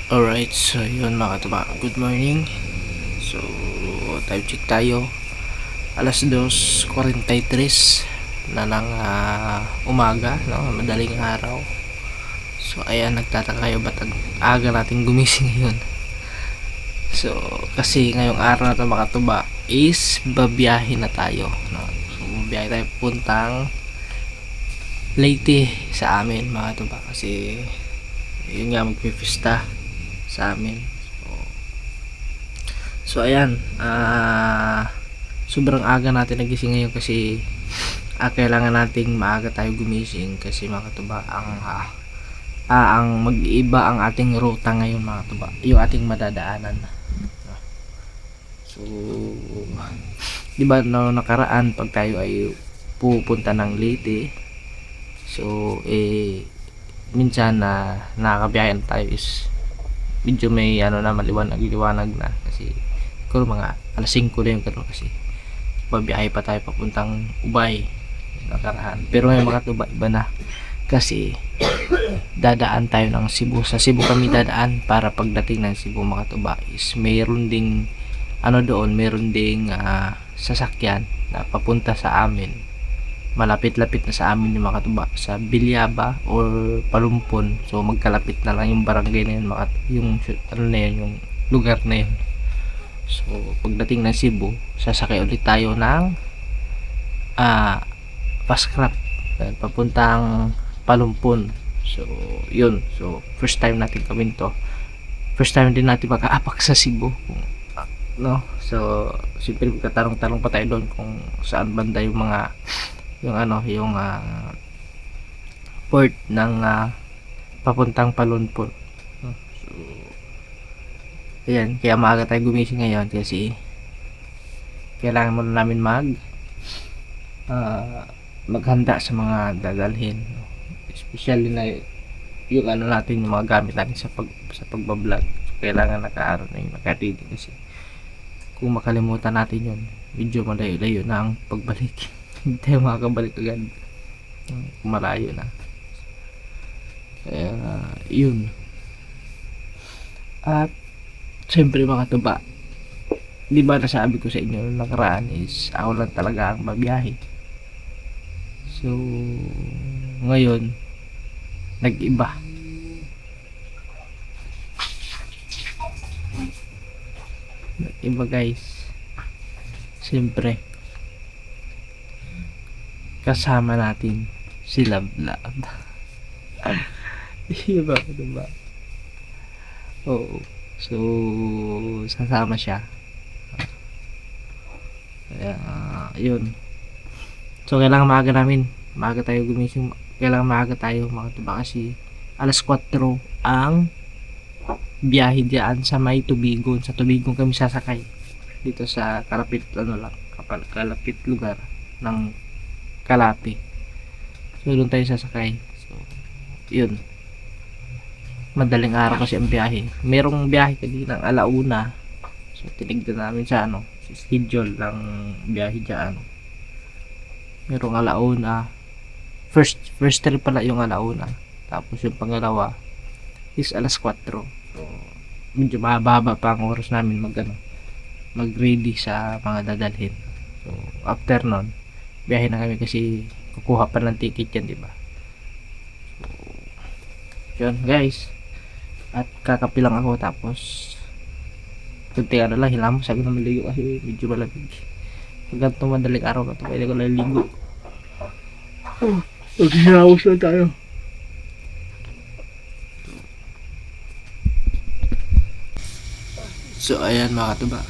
Alright, so yun mga katuba, good morning. So, time check tayo. Alas 2:43 na ng umaga, no? Madaling araw. So, ayan, nagtataka kayo ba't ang aga natin gumising ngayon? So, kasi ngayong araw na ito mga katuba is babiyahe na tayo, no? So, babiyahe tayo puntang Leyte sa amin mga katuba kasi yun nga magpipista sa amin. So ayan, sobrang aga natin nagising ngayon kasi kailangan nating maaga tayo gumising kasi mga katuba ang mag-iiba ang ating ruta ngayon mga katuba, yung ating madadaanan. So, di ba no nakaraan pag tayo ay pupunta ng Leyte, so minsan na nakakabiyahe tayo is medyo may na maliwanag na kasi siguro mga alas 5 na yung gano'n kasi babiyahe pa tayo papuntang Ubay nakarahan. Pero may mga tuba iba na kasi dadaan tayo ng Cebu. Sa Cebu kami dadaan para pagdating ng Cebu mga tuba is mayroon ding doon, mayroon ding sasakyan na papunta sa amin. Malapit-lapit na sa amin yung mga katuba sa Bilyaba or Palumpon. So magkalapit na lang yung barangay na yun, yung na yun, yung lugar na yun. So pagdating ng Cebu, sasakay ulit tayo ng fast craft papuntang Palumpon. So yun, so first time natin gawin to, first time din natin makaapak sa Cebu, no? So siyempre magkatarong-tarong pa tayo doon kung saan banda yung mga yung port ng papuntang Palumpon. So ayan, kaya maaga tayo gumising ngayon kasi kailangan muna namin maghanda sa mga dadalhin, especially na yung natin, yung mga gamit natin sa pagbablog. So kailangan naka-aral na yung naka-ready kasi kung makalimutan natin yun, medyo malayo-layo na ang pagbalik. Hindi tayo makakabalik agad, malayo na. Kaya yun. At siyempre mga tuba, di ba nasabi ko sa inyo nung nakaraan is ako lang talaga ang mabiyahe. So ngayon nag-iba guys. Siyempre kasama natin si Love. Diba? Oo. So sasama siya. Kaya yun. So kailangan maaga tayo gumising. Kailangan maaga tayo mga tuba kasi alas 4 ang biyahe diyan sa may Tubigon. Sa Tubigon kami sasakay dito sa kalapit kalapit lugar ng Kalapi. So doon tayo sasakay. So yun, madaling araw kasi ang biyahe. Merong biyahe kanina ng alauna. So tinignan namin sa schedule ng biyahe diyan. Merong alauna. First trip pala yung alauna. Tapos yung pangalawa is alas 4. So medyo mahaba pa ang oras namin mag-ready sa mga dadalhin. So after nun, biyahe na kami kasi kukuha pa ng ticket yan, diba? So yun guys, at kakapi lang ako tapos kunti lang hilamos sabi na maligo kasi medyo malamig. Pag ganito madaling araw na ito, pwede ko lang ligo. Maghihilamos na tayo. So ayan mga katuba,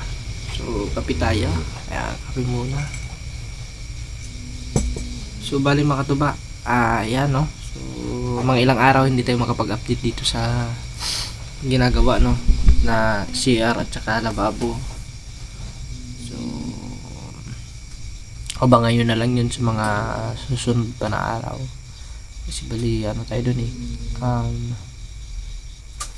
so kapi tayo. Ayan, kapi muna. So bali mga katuba, ayan no. So mga ilang araw hindi tayo makapag-update dito sa ginagawa na CR at saka lababo. So abangan nyo na lang yun sa mga susunod pa na araw. Kasi bali tayo dun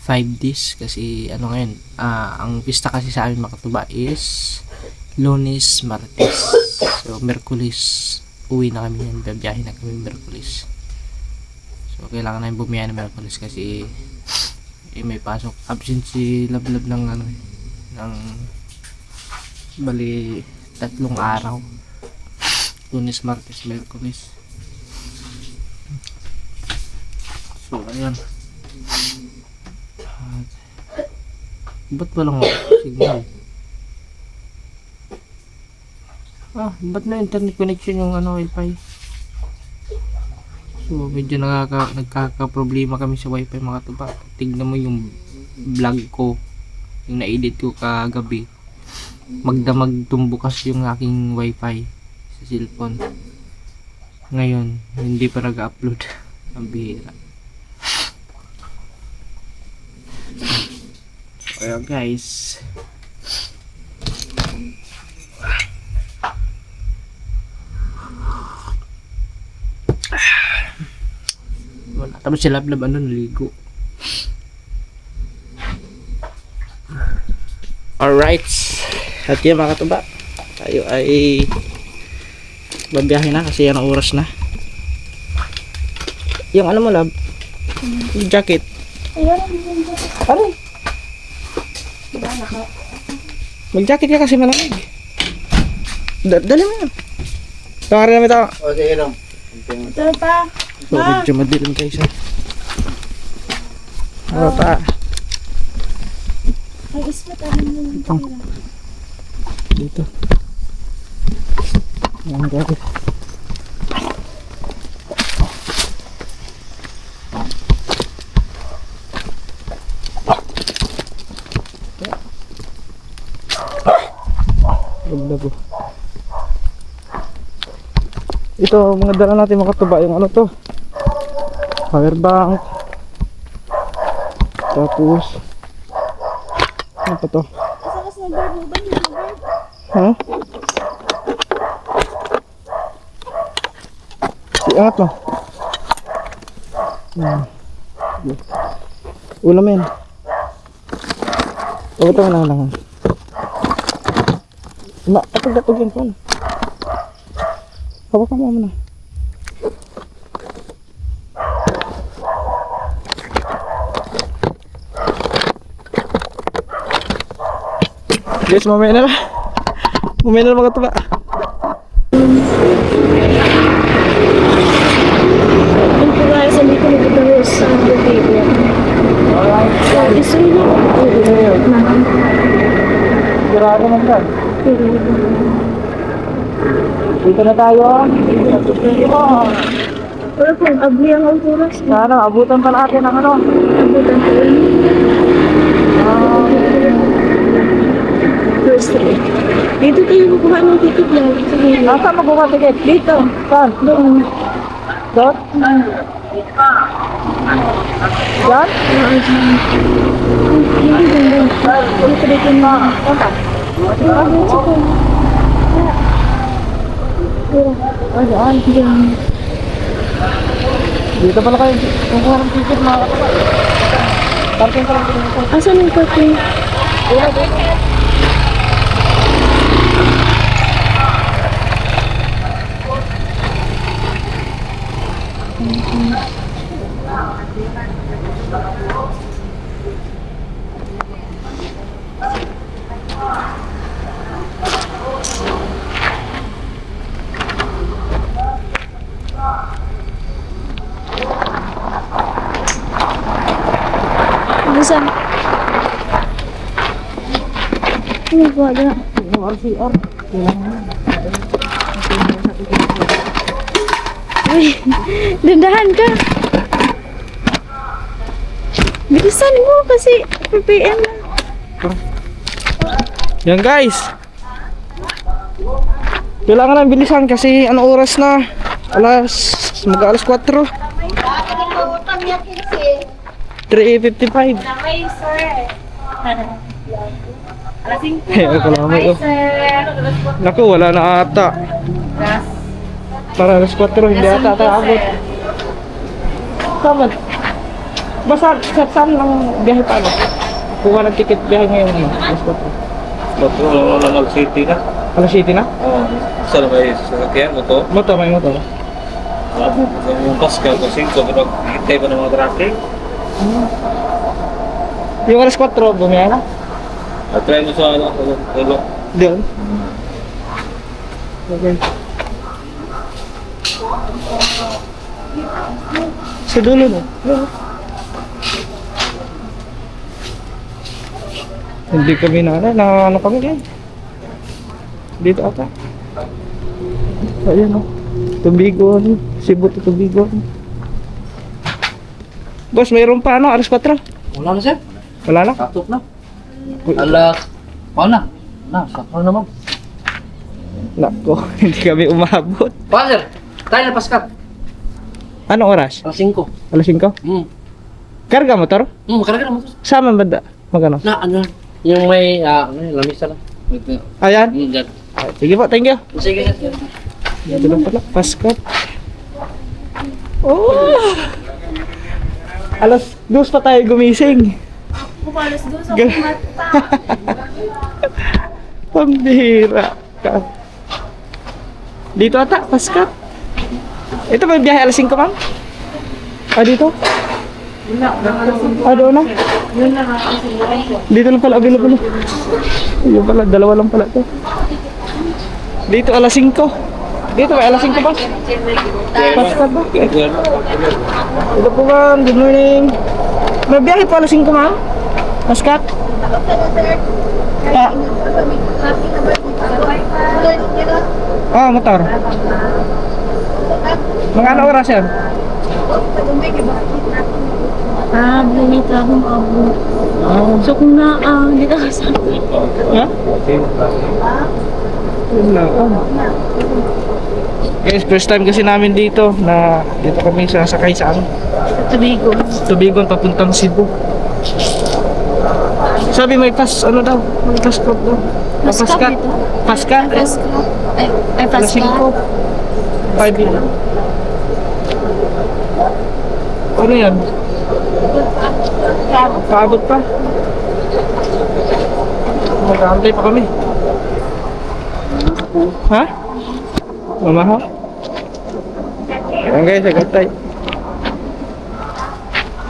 5 days kasi ngayon, ang pista kasi sa amin mga katuba is Lunes, Martes. So Merkulis uwi na kami yan, babiyahe na kami Merkulis. So kailangan namin bumiyahe ng Merkulis kasi may pasok. Absent si Lablab ng ano eh, ng bali 3 araw. Lunes, Martes, Miyerkules. So ayan. Ba't walang signal? Ba't na internet connection yung ano, wifi? So medyo nagkaka-problema kami sa wifi mga tuba. Tignan mo yung vlog ko, yung na-edit ko kagabi. Magdamag tumbukas yung aking wifi sa cellphone. Ngayon, hindi pa nag-upload. Ang bihira. Ayan guys. Tapos si Lablab naligo. Alright. At yan mga katuba, tayo ay babiyahe na kasi yan ang oras na. Yung ano mo Lab? Yung jacket. Aray. Mag-jacket ka kasi malamig. Dali mo yan. Tawari namin ito. O sige dong. Ito pa. So, medyo madilim guys. Ano pa? Ay, ispat. Ano Ito. Dito. Ayan guys. Labo. Ito mga dala natin mga tuba, yung ano to, power bank, tapos ano pa to? Asa ka sa number mo ba yung number? Ha? Iangat mo. Ulam yan. Ito mo lang. Kapag yan po. Hawakan mo muna. Guys, mamaya na lang. Mamaya na lang mga tuba. Yung po guys, hindi ko nagkakaroon sa behavior. Gusto nyo na. Sigurado naman ka. Dito na tayo. Wala pong abli ang oras. Sana, abutan pa natin ang ano. Abutan ko yun. First three. Dito tayo kukuha ng ticket lang. Sige. Saan magkuha ticket? Dito. Saan? Doon. Doon? Yan? Dito dito na. Diyan. Dito pala kayo. Kukuha ng ticket mga kapatid. Parking pa lang dito. Asan yung parking? Bisa. Ini gua ada. RCR. Uy, dandahan ka. Bilisan mo kasi PPM na. Yan guys. Kailangan ng bilisan kasi ano oras na? Mag-alas 4. 3:55. Namay, sir. Alasing po. Ako lang mo. Naku, wala na ata. Para alas 4 hindi ata abot. Saman. Basta saan lang biyahe pa ano? Kuha ng ticket biyahe ngayon ano? Alas 4. Ba't wala mag-city na? Alas 7 na? Oo. Saan ba yung sasakyan mo to? Moto, may moto. Yung bus ka kasi pero hintay ba ng mga traffic? Yung alas 4, bumiyay na. At try mo sa ano, ulo. Doon. Okay. Sa dulo no? Hindi kami na ano kami din. Dito ata. Ayan o. Tubigon. Cebu to Tubigon. Boss, mayroon pa ano? Alas 4? Wala na sir. Wala na? Katok na. Alas. Paano na? Na, sakal naman. Nako, hindi kami umabot. Pa sir, tayo na paskat. Anong oras? Alas 5. Alas 5? Karga motor? Makarga naman to. Sama ba da? Magano? Na, ano? Yung may, ano yun, lamisa lang. Ayan. Dyan. Sige po, thank you. Sige sir. Ito lang pala, paskat. Oh! Alas 2 pa tayo gumising. Alas 2 Gal- Pambihira ka. Dito ata, paskat. Ito ba yung biyahe alas 5, ma'am? Ah, dito? Ah, doon na? Dito lang pala, available. Yun pala, dalawa lang pala ito. Dito alas 5. Dito ba, alas 5 ba? Paskat ba? Ito po ma'am, good morning. May biyahe po alas 5, ma'am? Paskat? Ah, motor. Mga ano oras yan? May trabaho ako. So kung hindi ka kasama. Ha? Yun lang. Guys, first time kasi namin dito na dito kami sasakay sa ano? Tubigo. Tubigon papuntang Cebu. Sabi may ano daw? May passport daw. Paskat dito? Paskat? Ay, Alas 5. 5 yun. Ano yan? Paabot pa. Mag-aantay pa kami. Ha? Mamahaw? Ayan guys, agad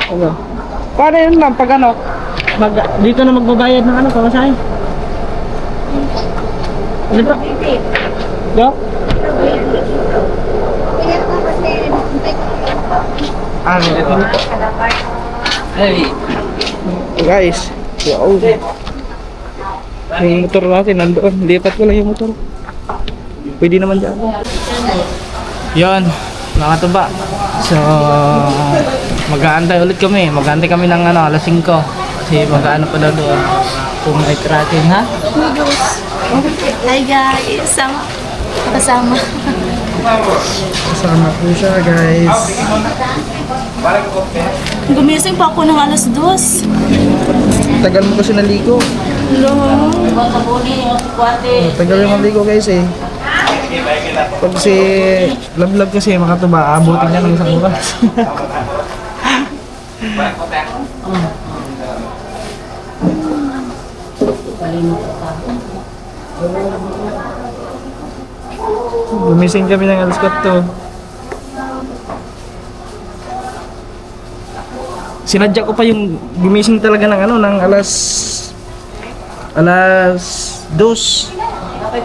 ano? Paano yun lang pag ano? Dito na magbabayad ng ano, pamasahe? Ano ba? Do? Ano dito? Hey. Guys, wow. Yung motor natin nandoon. Lipat ko lang yung motor. Pwede naman dyan. Yun, mga tuba. So, mag-aantay ulit kami. Mag-aantay kami ng ano, alas 5. Kasi mag-ano pa daw doon. Kung may tracking, ha? Hi guys, kasama. Kasama po siya, guys. Gumising pa ako ng alas 2. Tagal mo kasi naligo. Hello. Tagal yung maligo, guys, eh. Pag si love kasi mga tuba, abutin niya ng isang oras. Gumising kami ng alas 4. Sinadya ko pa yung gumising talaga ng ano, ng alas 2.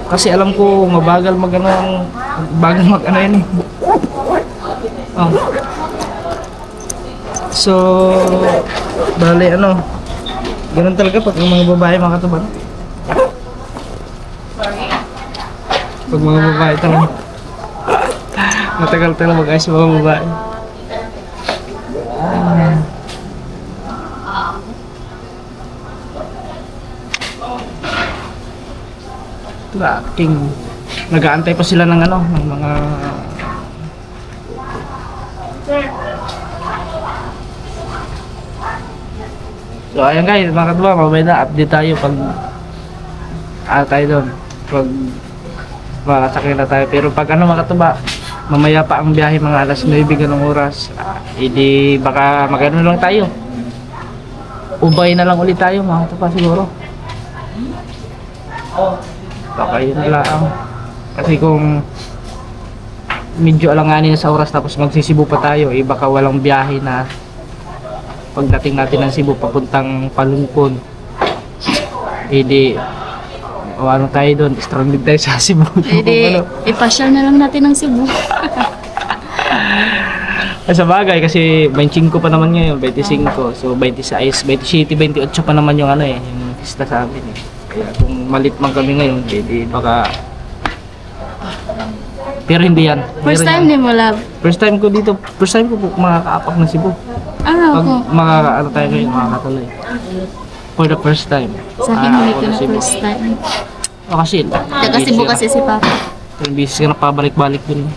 Kasi alam ko mabagal bagal mag ano yan eh. Oh. So, bali ano, ganun talaga pag ang mga babae mga katuban. Pag mga babae talaga. Matagal talaga mag-ayos mga babae. Tracking. Nag-aantay pa sila ng ano, ng mga So ayan guys, mga katuba, mamaya na update tayo pag tayo doon. Pag makasakay na tayo. Pero pag ano mga katuba, mamaya pa ang biyahe mga alas 9 ganong oras. Hindi baka magano lang tayo. Ubay na lang ulit tayo mga katuba siguro. Baka yun na lang. Kasi kung medyo alanganin na sa oras tapos magsisibo pa tayo, baka walang biyahe na pagdating natin ng Cebu papuntang Palungkon. Hindi o ano tayo doon, stranded tayo sa Cebu. Pwede, ipasyal na lang natin ng Cebu. Ay, sa bagay kasi 25 pa naman ngayon, 25. So 26, 27, 28 pa naman yung ano yung pista sa amin eh. Kaya kung malit man kami ngayon, hindi baka pero hindi yan. First Meron time yan. din mo, love. First time ko dito, first time ko po makakaapak ng Cebu. Ah, Pag ako. ano tayo ngayon, makakatuloy. For the first time. Sa akin, hindi ko na Cebu. first time. O kasi, Taga Cebu kasi si Papa. Bisis ka na pabalik-balik dun.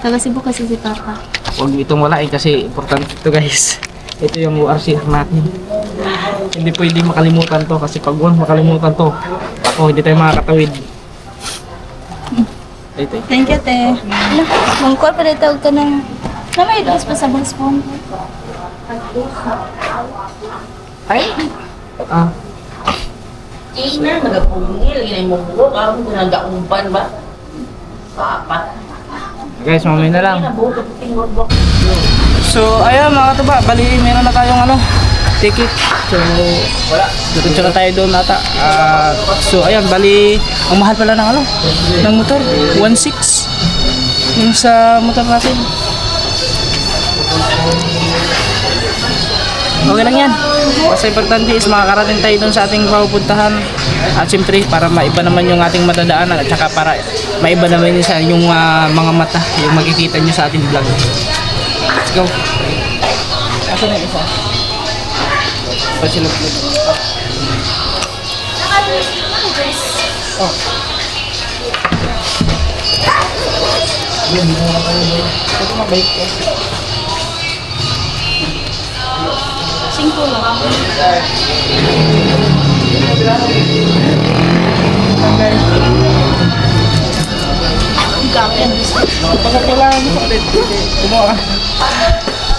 Taga Cebu kasi si Papa. Huwag itong walain kasi importante ito guys. Ito yung URCR natin. Hindi pwede makalimutan to kasi pag once makalimutan to, ako hindi tayo makakatawid. Ito. Thank you, te. Mangkol pa rin tawag ka ng... Na may dos pa sa bus phone. Ay! Ah, Ina, nagapungil, ginay mo buro, parang nagaumpan ba? Papa. guys, mamaya na lang. Nabuto ko tingod ba? So, ayun mga katuba, bali meron na tayong ticket. So, diretso na tayo doon ata. So, ayun, bali, ang mahal pala ng ng motor. 1.6 yung sa motor natin. Okay lang yan. Basta importante is makakarating tayo doon sa ating papupuntahan. At siyempre, para maiba naman yung ating madadaanan at saka para maiba naman yun sa yung mga mata, yung makikita nyo sa ating vlog. Let's go. Asa na yung isa? Pasilap ko. Oh. Ito mabait ko. 5 lang. Gapin. Baka kailangan mo ulit. Kumuha ka.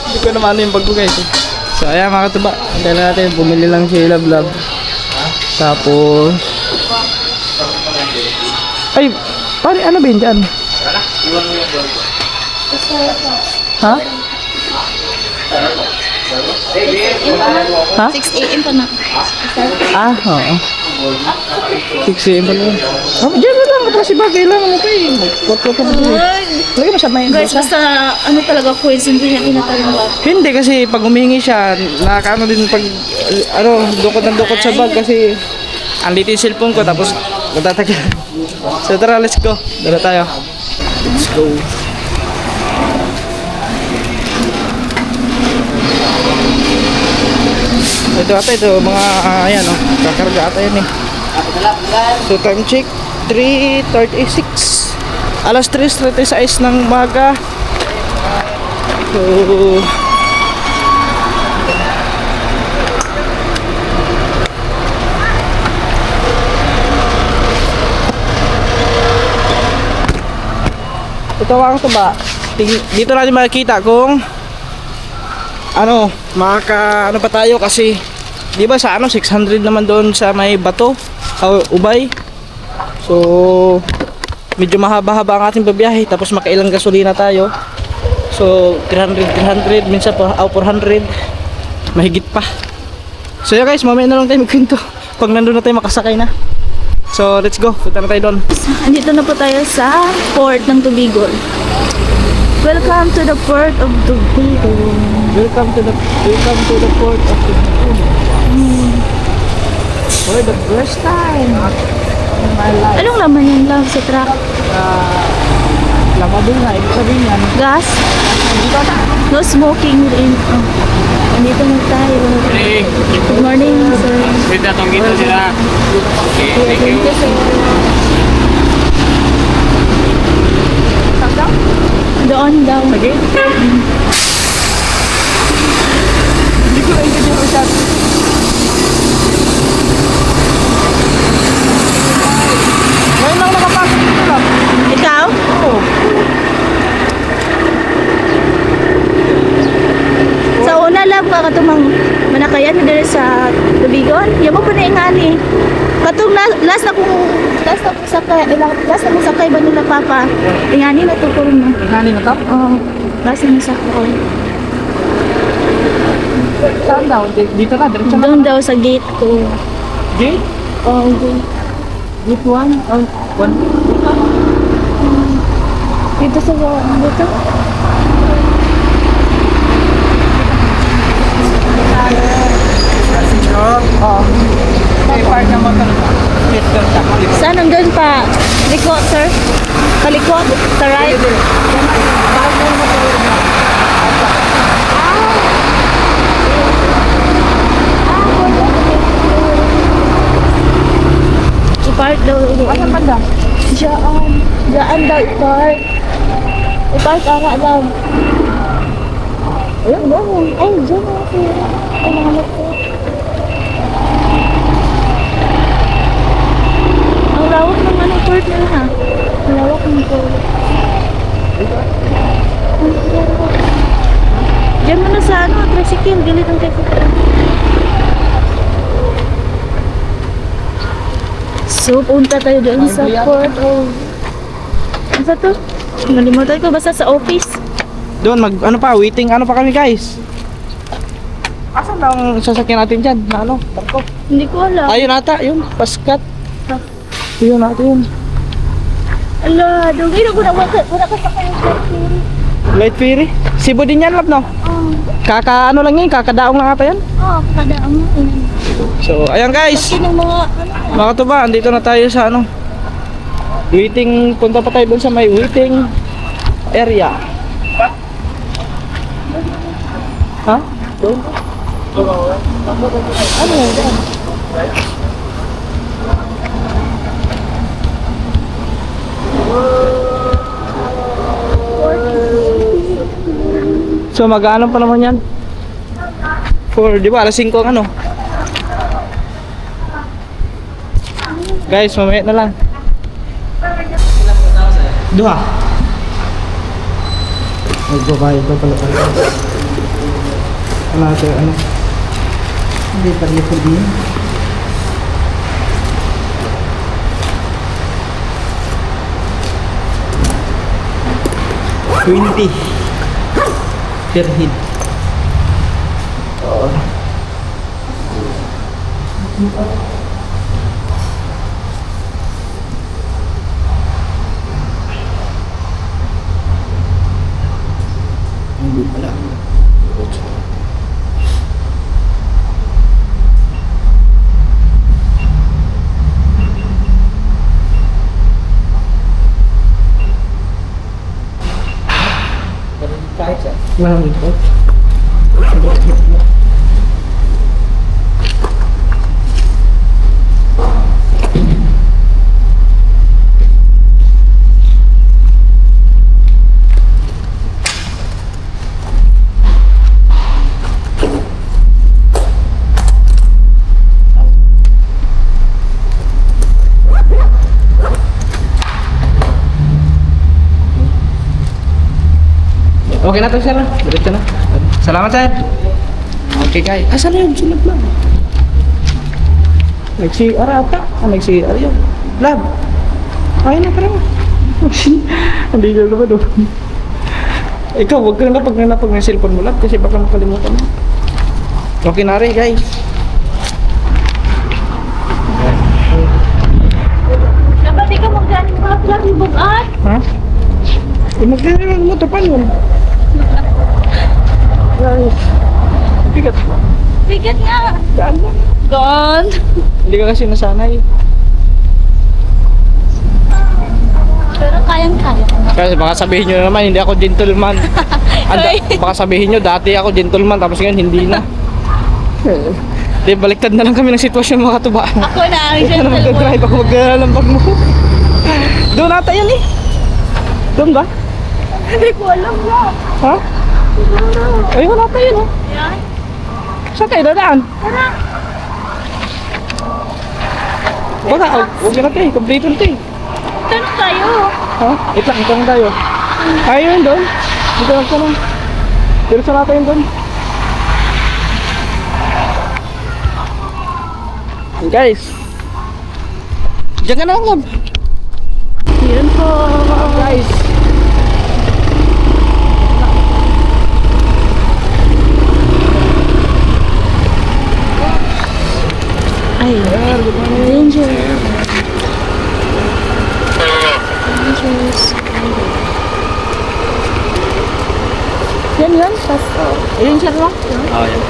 Hindi ko naman ano yung bag ko guys. So ayan mga katuba. Antayin na natin. Bumili lang si Love Love. Tapos ay, pare ano ba yun dyan? Ha? Ha? 6 a.m. pa na. Oo. 6 a.m. pa lang. Diyan na lang. Kasi bagay lang. Ano pa eh. Magkotko ka pa dito. Lagi mo siya may Guys, basta ano talaga quiz, hindi niya tinatanong. Hindi kasi pag humingi siya, nakakaano din pag dukot ng dukot sa bag kasi ang liit yung cellphone ko tapos matatagyan. So tara, let's go. Dala tayo. Let's go. Ito ata ito mga ayan kakarga ata yan eh. So time check 3:36. Alas 3:36 ng umaga. So ito ang ba? Dito natin makikita kung ano pa tayo kasi di ba sa 600 naman doon sa may bato Ubay. So medyo mahaba-haba ang ating babiyahe tapos makailang gasolina tayo. So 300 minsan pa 400 mahigit pa. So yeah guys, mamaya na lang tayo magkwento pag nandun na tayo makasakay na. So let's go, punta na tayo doon. Andito na po tayo sa port ng Tubigol. Welcome to the port of Tubigol. Welcome to the port of Tubigol. For the first time in my life. Anong laman yung love sa truck? Lamabong na, ibig sabihin yan. Gas? No smoking in. Oh. Andito na tayo. Good morning, sir. Wait na, itong kita sila. Okay, thank you. Thank you, sir. Doon daw. Sige. Hindi ko naintindihan ko siya. Ngayon lang nakapasok dito lang. Ikaw? Oo. Sa una lang ka katumang manakayan dito sa Tubigon. Yan mo pa na ingani. Katong last na kong sakay ba nila papa? Ingani na to kurun na. Ingani na to? Oo. Last na sakay. Saan daw? Dito na, diretso na. Doon daw sa gate ko. Gate? Oh, gate. Gate 1? Oh, 1? Dito sa dito. Oo. May park na motor ba? Yes, sir. Saan nandun pa? Likod, sir? Kalikod? Sa right? I-park daw. Ano pa daw? Diyan. Diyan daw i-park. I-park ara daw. Ayun daw. Ay, diyan na. Ay, nakalap ko. Ang lawak ng anong court nila ha. Ang lawak ng court. Diyan mo na sa ano, tricycle. Galit ang tricycle. So, punta tayo doon sa court. Oh. Ano sa to? Nalimutan ko. Basta sa office. Doon, waiting pa kami guys. Asan daw ang sasakyan natin dyan? Na ano? Barko? Hindi ko alam. Ayun ata, yun. Paskat. Yun ata yun. Ala, doon kayo wala ka sa kayo ferry. Light ferry? Cebu din yan, lab, no? Oh, Ano lang yun, kakadaong lang ata yan. kadaan mo. So, ayan guys. Kasi ng mga, Mga tuba, andito na tayo sa ano. Waiting, punta pa tayo doon sa may waiting area. Ha? Doon? Ano yan? Doon? So mag-ano pa naman yan? Di ba alas 5 ang ano? Guys, mamaya na lang. Duha. Magbabayad ba pala pala? Ano ito? Ano? Hindi pa rin po din. $20 per head. Hindi pala. Maraming po. Okay na to, sir. Diretso na. Salamat, sir. Okay, guys. Asan na yun? Sunod lang. Nag-CR ata. Nag-CR yun. Lab. Ay na, tara mo. Hindi ka naman doon. Ikaw, huwag ka na pag ng cellphone mo, Lab, kasi baka makalimutan mo. Okay na rin, guys. dapat ikaw magaling mga vlog yung bugat. Ha? Magkano mo ito pa yun? Guys. Bigat. Bigat nga. Gaan lang. Gone. Hindi ka kasi nasanay. Pero kayang-kaya. Kasi baka sabihin nyo naman, hindi ako gentleman. Baka sabihin nyo, dati ako gentleman, tapos ngayon hindi na. Di, baliktad na lang kami ng sitwasyon mga tuba. Ako na ang Ano gentleman. mag-drive ako, maglalambag mo. Doon ata yan eh. Doon ba? Hindi ko alam na. Ha? Ayun ata yun oh. Ayan. Saan tayo dadaan? Tara. Baka, huwag na tayo, complete na tayo. Tanong tayo. Ha? Ito lang tayo. Ayun doon. Dito lang sa lang. Diretso natin doon. Guys. Diyan ka na lang. Yun po. Guys. Ay, danger. Dangerous. Yan yun? Ayun siya lang? Oh, yan.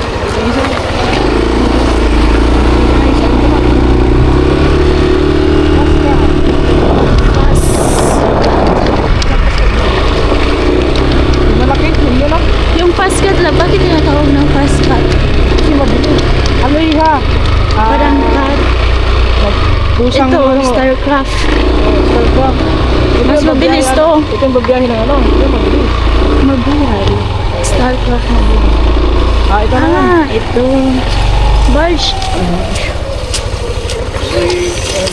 Malaki, yun lang. Yung fast cut lang, bakit tinatawag ng fast cut? Kasi mabilis. Ano iha? Parang cut. Kusang Ito, ano, Starcraft. Starcraft. Mas mabilis to. Ito yung babiyahe ng ano. Ito mabilis. Mabuhay. Starcraft mabuhay. Ito na yan. Ito. Barge.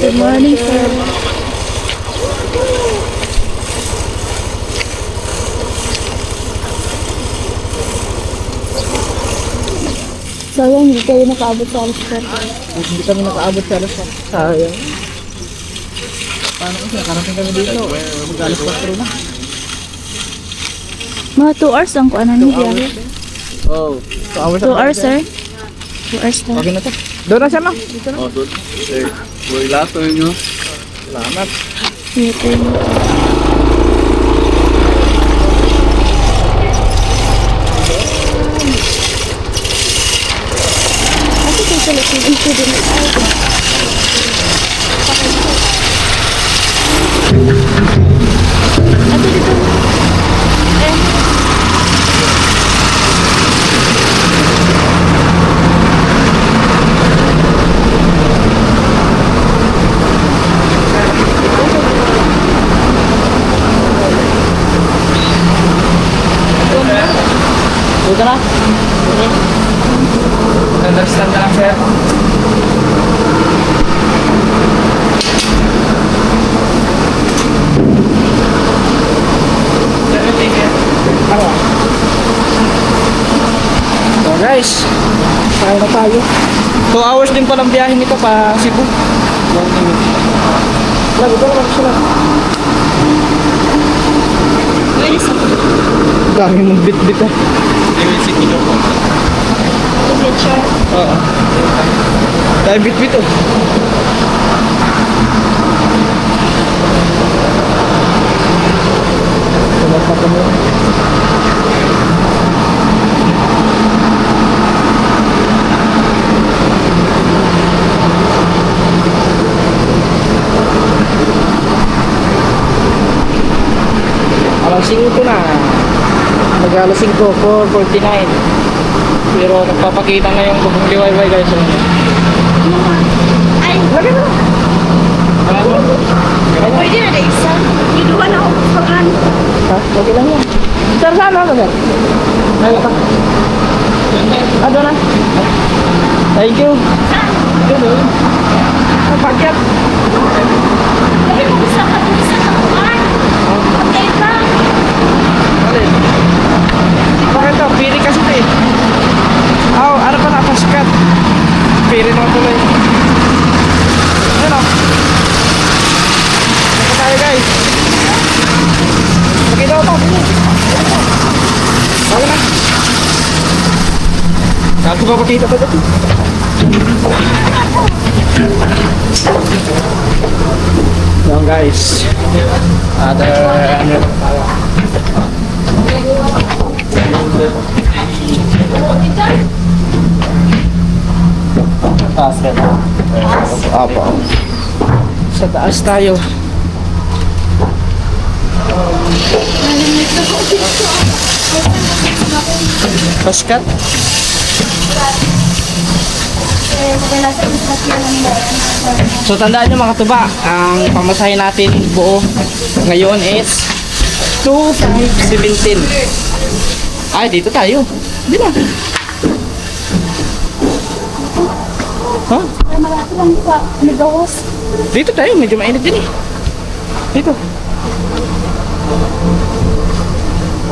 Good morning, sir. Sayang, hindi kayo nakaabot sa alas 4. Hindi kami nakaabot sa alas. Sayang. Paano kasi nakarating kami dito? Mag-alas 4 na. Mga 2 hours ang kuanan niyo biyahe. Oh. 2 hours. 2 hours, sir. 2 hours na. Okay na to. Doon na siya, ma. Dito na. Oh, doon. Sir, buhay lahat to yun yun. Salamat. Ito yung... Kasi kung sa lakid, ito din na tayo. Ato dito. Dito na. Understand ka lang, sir. So guys, kaya na tayo. 2 hours din palang biyahe nito pa Cebu. Lago ko naman sila. Pwede sa Dami mong bit-bit eh. picture. Oo. Dahil bit-bit oh. Wala pa kami. Alas 5 na. Mag-alas 5, 4:49. Pero nagpapakita na yung bubong liwayway guys. Ay, Lagi na. pwede na guys. Giduan ako pagkan. Ha? Okay lang yan. Sir, saan ako sir? Ayun pa. Doon na. Thank you. Pakyat. Sabi mo gusto ka dun sa kakuan. Update ba? Alin? Bakit to? Pili kasi ito eh. Oh, ano pa na? Paskat. Pili naman tuloy. Ayun o. Ito tayo guys. Pakita ko ito. Bago na. Gago pa pakita pa dito. Yan guys. Ada ano taas ka na. Apa. Sa taas tayo. Paskat. So tandaan nyo mga tuba, ang pamasahe natin buo ngayon is 2,517. Ay, dito tayo. Di ba? Ha? Ay, malaki lang sa nagawas. Dito tayo, medyo mainit din eh. Dito.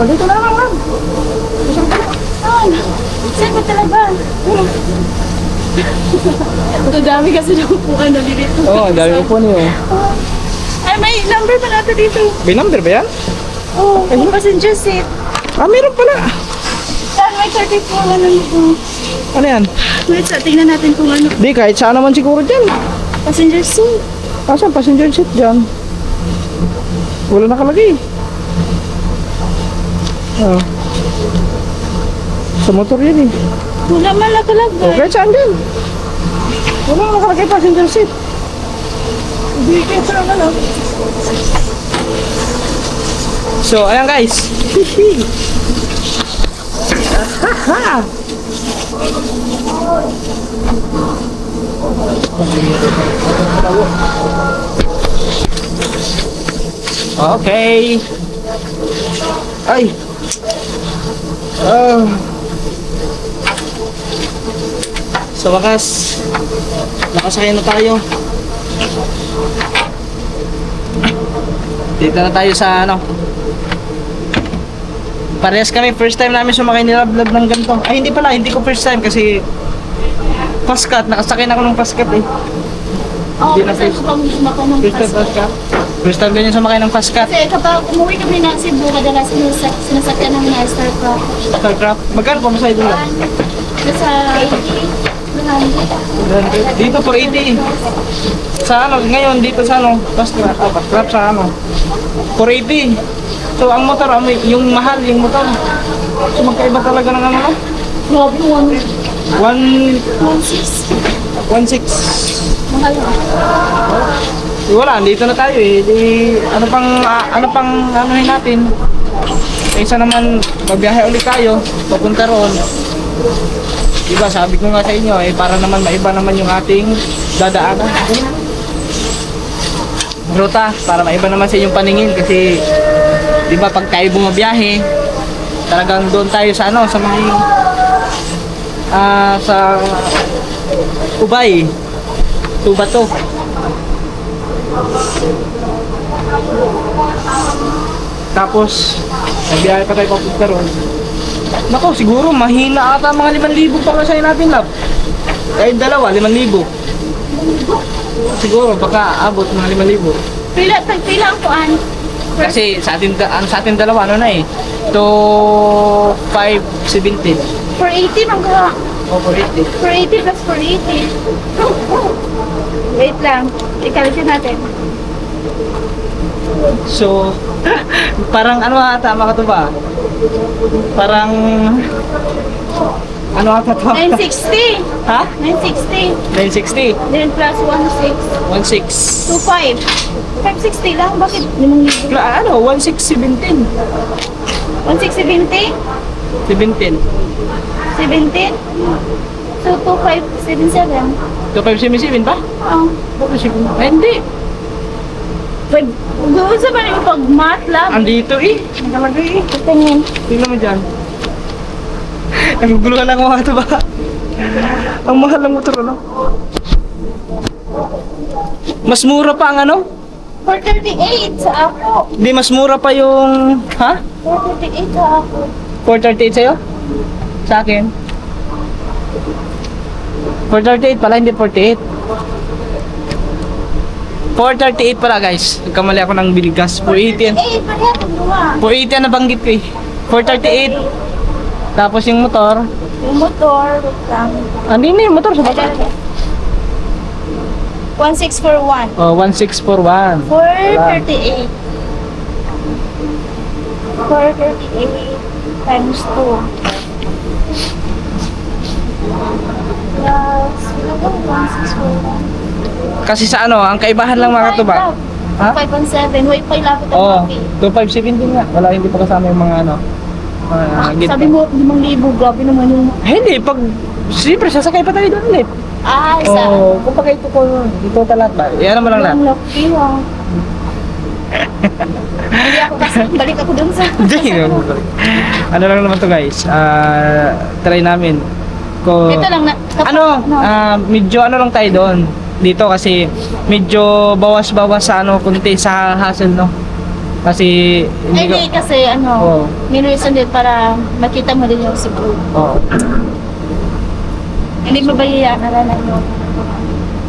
O, dito na lang, ma'am. Saan? Saan ba talaga? Ang dami kasi ng upuan na dito. Oo, ang dami po niyo. Ay, may number pa natin dito. May number ba yan? Oh, passenger seat. Ah, meron pala. Saan may 34 na nito? Ano yan? Wait, so, tingnan natin kung ano. Di, kahit saan naman siguro dyan. Passenger seat. Asan passenger seat dyan? Wala nakalagay. Oh. Sa motor yan eh. Wala man nakalagay. Oh, kahit saan dyan. Wala nakalagay passenger seat. Hindi, kahit saan na lang. So, ayan guys. Haha! Okay. Ay. Sa wakas, nakasakay na tayo. Dito na tayo sa ano. Parehas kami, first time namin sumakay ni Love ng ganito. Ay, hindi pala, hindi ko first time kasi Pascat, nakasakay na ako ng Pascat eh. Oo, Hindi na kasi first- kung sumakay ng First time Pascal. Pascat? First time ganyan sumakay ng Pascat. Kasi kapag umuwi kami ng Cebu, kadalasan sinasakyan ng mga Starcraft. Starcraft. Magkano pa masaya doon lang? Sa 80, 100. Dito 480. Sa ano, ngayon dito sa ano, Pascrap sa ano. 480. So ang motor, yung mahal yung motor. So magkaiba talaga ng ano no? Grabe, 1.6. 1.6. Mahal na. Wala, dito na tayo eh. Ano pang anuhin natin? Kaysa naman magbiyahe ulit tayo, papunta roon. Diba, sabi ko nga sa inyo eh, para naman maiba naman yung ating dadaanan. Ruta, para maiba naman sa inyong paningin kasi diba pag tayo bumabiyahe, talagang doon tayo sa ano, sa mga sa Ubay, Tubato. Tapos, nagbiyahe pa tayo papunta roon. Nako, siguro mahina ata mga 5,000 pa kasi natin, love. Kahit dalawa, 5,000. Siguro, baka abot mga 5,000. Pila ang kuan. Kasi sa atin dalawa, ano na eh. To 517. 480 man ka. O 480. 480 plus 480. Wait lang. Ikalitin natin. So, parang ano ata, mga to ba? Parang, ano ata to? 960. Ha? 960. 960. Then plus 16. 16. 25. 560 lang. Bakit? 5,000. Ano? 1617. 1670? 17. 17? So, 2577. 2577 ba? Oo. Ay, hindi. Doon sa ba yung pag-math lab? Andito eh. Nakalagay eh. Tingin. Tingnan mo dyan. Naguguluhan lang mga ito ba? Ang mahal ng motor, ano? Mas mura pa ang ano? 438 sa ako. Hindi, mas mura pa yung... Ha? 438 sa ako. 438 sa'yo? Sa akin? 438 pala, hindi 48. 438 pala guys. Nagkamali ako ng biligas. 480 yan. 438 pa rin ang luwa. 480 yan nabanggit ko eh. 438. Tapos yung motor. Yung motor, wait lang. Hindi na yung motor sa baba. 1641. Oh, 1641. 438. 438 times 2. Plus, wala ba? 1641. Kasi sa ano, ang kaibahan lang mga katuba. Ha? 517. Wait, pa ilapit ang Oo, coffee. 2517 nga. Wala, hindi pa kasama yung mga ano. Sabi mo, 5,000. Grabe naman yung... Hindi, pag... Siyempre, sasakay pa tayo doon ulit. Ah, isa. Oo, kung pag ito ko, ito lahat ba? Yan naman lang lahat. Ang laki, ah. Hindi ako kasi, balik ako dun sa... Hindi, ano lang naman to guys. Try namin. Ito lang na... Medyo ano lang tayo doon. Dito kasi medyo bawas-bawas sa ano, kunti sa hassle, no? Kasi Ay, hindi kasi Oo. may reason din para makita mo din yung Cebu. Oo. Hindi mo ba iyaaralan yun?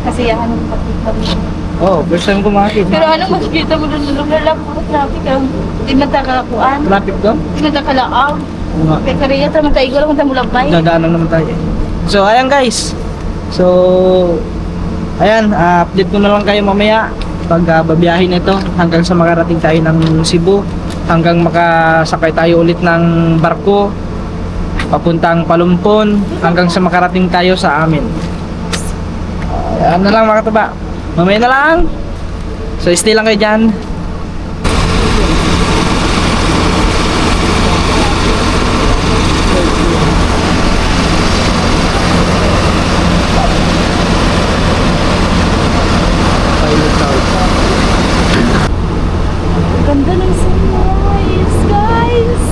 Kasi yan ang makita mo. Oh, first time ko makakita. Pero ano makikita mo doon nung lalap mo traffic ang di man takakuan, Traffic doon? di man takalaang. Oo nga. Kaya kariya tayo tayo lang mo labay. Dadaanan naman tayo. So ayan guys. So ayan, update ko na lang kayo mamaya pag babiyahin ito hanggang sa makarating tayo ng Cebu, hanggang makasakay tayo ulit ng barko papuntang Palumpon, hanggang sa makarating tayo sa amin. Ayan na lang mga katuba, mamaya na lang. So stay lang kayo dyan. Ganda ng sunrise, guys.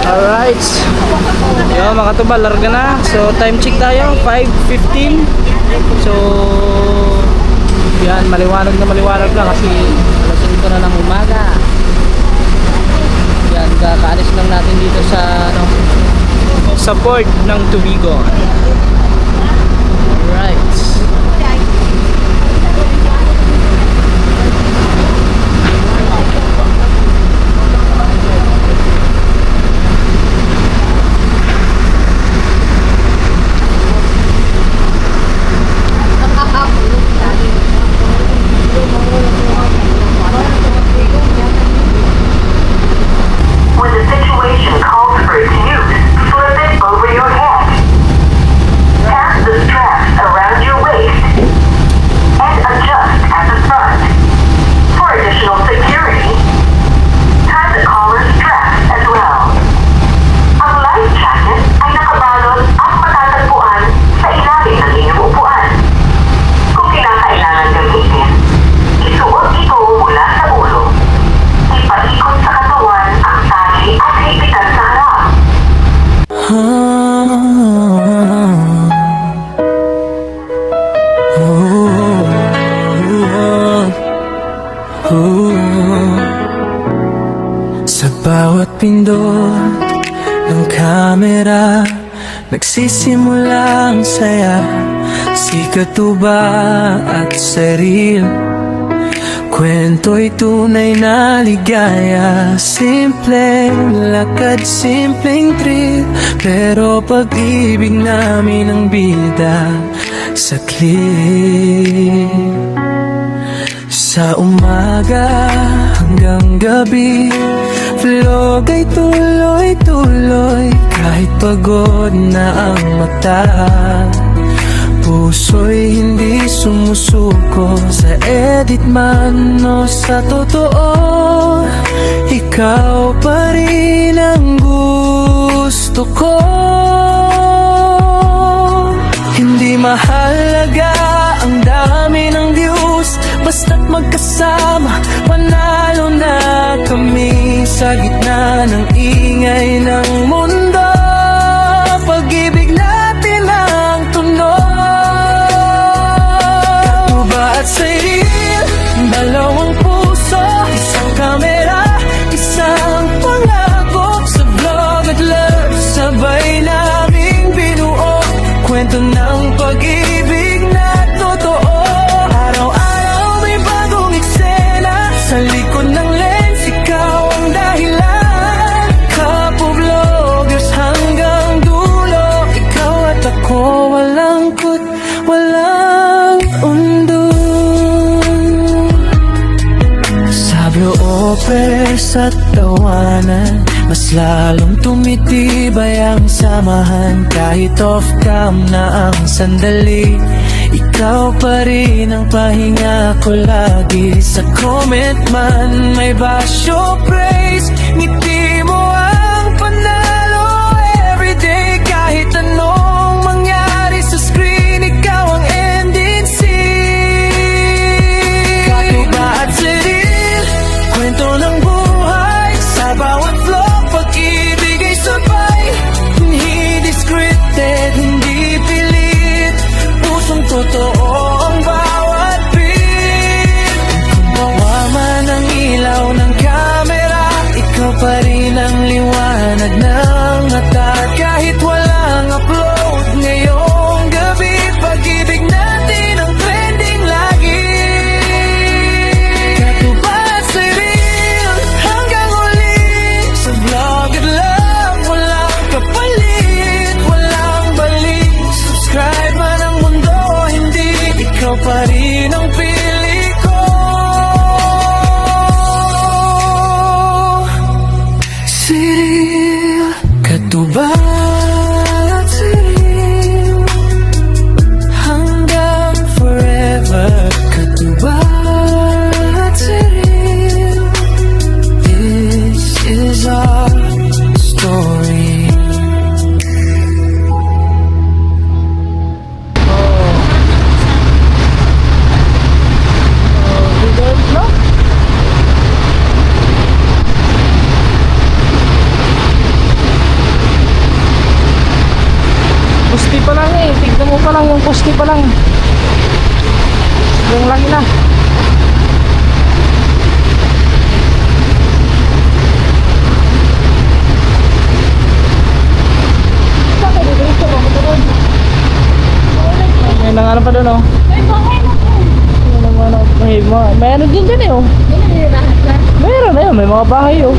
Alright. Yo mga katuba, larga na. So time check tayo, 5:15. So yan, maliwanag na kasi alas 5 na ng umaga. Yan, kakaalis lang natin dito sa sa port ng Tubigon. Alright. When the situation calls for its use, flip it over your head. Pass the straps around your waist and adjust at the front. For additional security, tie the collar straps as well. Ang life jacket ay nakabalot at matatagpuan sa ilalim ng inyong upuan. Kung kinakailangan gamitin, isuot ito mula sa ulo. Ipaikot sa katawan ang tali at hipitan sa harap. Sa bawat pindot ng kamera, nagsisimula ang saya. Si Katuba at Seril, kwento'y tunay na ligaya. Simpleng lakad, simpleng trip, pero pag-ibig namin ang bida sa clip. Sa umaga hanggang gabi, vlog ay tuloy-tuloy. Kahit pagod na ang mata, puso'y hindi sumusuko. Sa edit man o sa totoo, ikaw pa rin ang gusto ko. Hindi mahalaga ang dami ng views, basta't magkasama, panalo na kami. Sa gitna ng ingay ng mundo, pag-ibig natin ang tunog. Katuba at Seril, dalawang puso, isang kamera, isang pangako. Sa vlog at love, sabay naming binuo kwento ng pag-ibig na totoo. Araw-araw may bagong eksena, sa likod ng lens, ikaw ang dahilan. Kapo-vloggers hanggang dulo, ikaw at ako, walang kut, walang undo. Sabyo o pres at tawanan, mas lalong tumitibay ang samahan. Kahit off-cam na ang sandali, ikaw pa rin ang pahinga ko lagi. Sa comment man may basyo praise, ngiti mo ang panalo everyday. Kahit anong mangyari sa screen, ikaw ang ending scene. Katuba at Seril, kwento ng buhay sa bawat vlog, pag-ibig ay sabay. Hindi scripted, hindi pilit, pusong totoo ang bawat beat. Kung bawa man ang ilaw ng camera, ikaw pa rin Poste pa lang eh. Tignan mo pa lang yung poste pa lang. Yung laki na. May nangalan pa doon oh. May ano din dyan eh oh. Meron na yun, may mga bahay oh.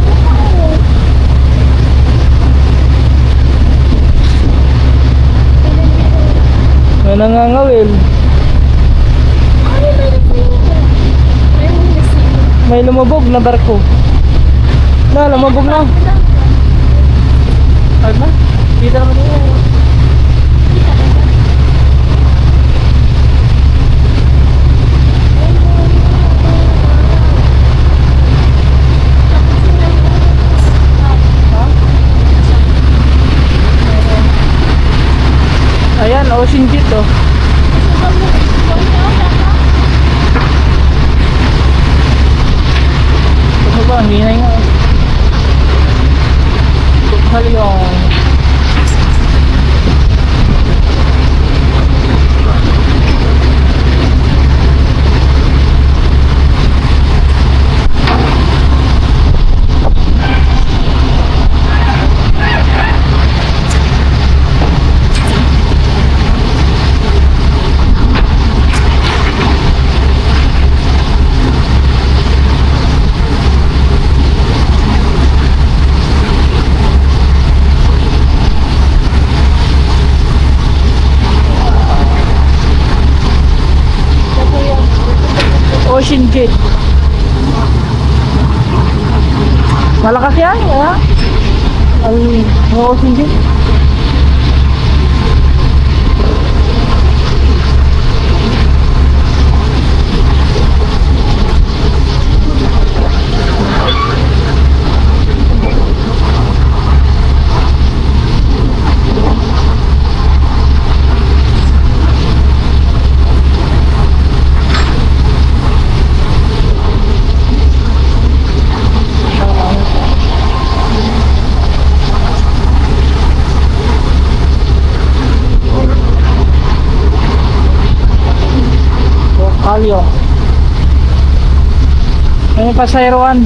May nangangawil. May lumubog na barko. Lumubog na. Ay ba? Kita naman yun. Ayan, ocean jet oh. Ano ba? Hinay nga. Tukhal yung ocean jet. Malakas yan, ha? Ang ocean jet. Kalyo. May pasayroan.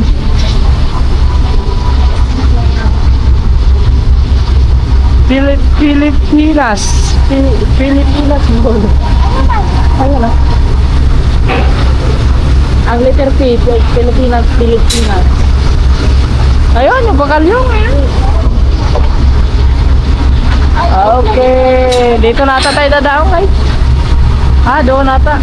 Pilipinas. Pilipinas mo. Ayun na. Ang letter P, Pilipinas. Ayun, yung bakalyong. Okay. Dito nata tayo dadaong guys. Doon nata.